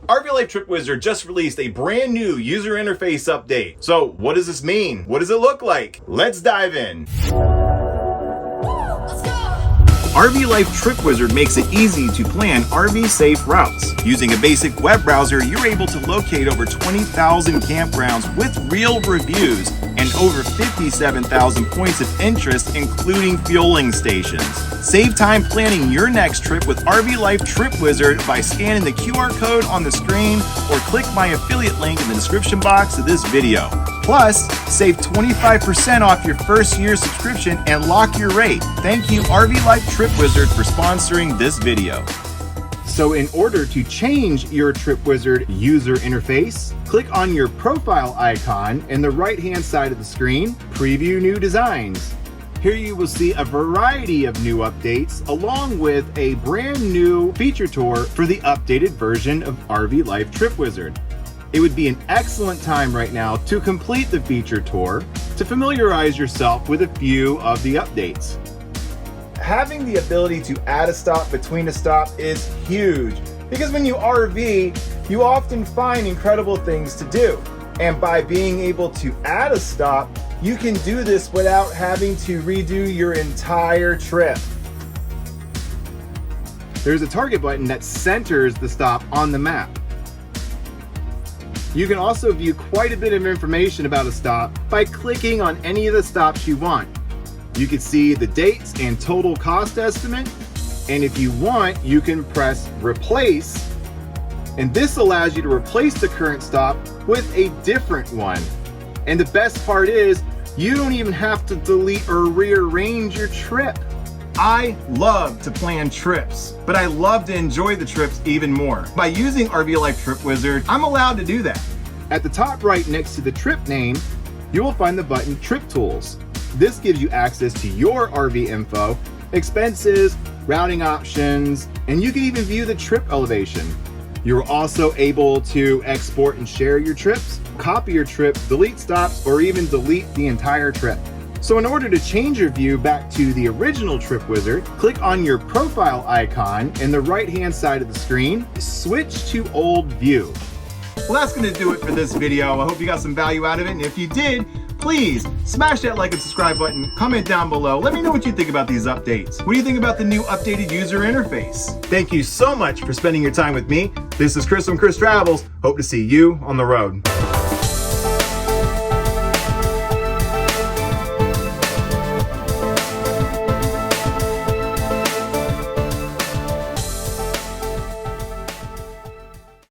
RV Life Trip Wizard just released a brand new user interface update. So what does this mean? What does it look like? Let's dive in. RV Life Trip Wizard makes it easy to plan RV-safe routes. Using a basic web browser, you're able to locate over 20,000 campgrounds with real reviews and over 57,000 points of interest, including fueling stations. Save time planning your next trip with RV Life Trip Wizard by scanning the QR code on the screen or click my affiliate link in the description box of this video. Plus, save 25% off your first year subscription and lock your rate. Thank you, RV Life Trip Wizard, for sponsoring this video. So in order to change your Trip Wizard user interface, click on your profile icon in the right-hand side of the screen, preview new designs. Here you will see a variety of new updates along with a brand new feature tour for the updated version of RV Life Trip Wizard. It would be an excellent time right now to complete the feature tour to familiarize yourself with a few of the updates. Having the ability to add a stop between a stop is huge because when you RV, you often find incredible things to do. And by being able to add a stop, you can do this without having to redo your entire trip. There's a target button that centers the stop on the map. You can also view quite a bit of information about a stop by clicking on any of the stops you want. You can see the dates and total cost estimate, and if you want, you can press replace, and this allows you to replace the current stop with a different one. And the best part is, you don't even have to delete or rearrange your trip. I love to plan trips, but I love to enjoy the trips even more. By using RV Life Trip Wizard, I'm allowed to do that. At the top right next to the trip name, you will find the button Trip Tools. This gives you access to your RV info, expenses, routing options, and you can even view the trip elevation. You're also able to export and share your trips, copy your trip, delete stops, or even delete the entire trip. So in order to change your view back to the original Trip Wizard, click on your profile icon in the right-hand side of the screen, switch to old view. Well, that's gonna do it for this video. I hope you got some value out of it, and if you did, please smash that like and subscribe button, comment down below. Let me know what you think about these updates. What do you think about the new updated user interface? Thank you so much for spending your time with me. This is Chris from Chris Travels. Hope to see you on the road.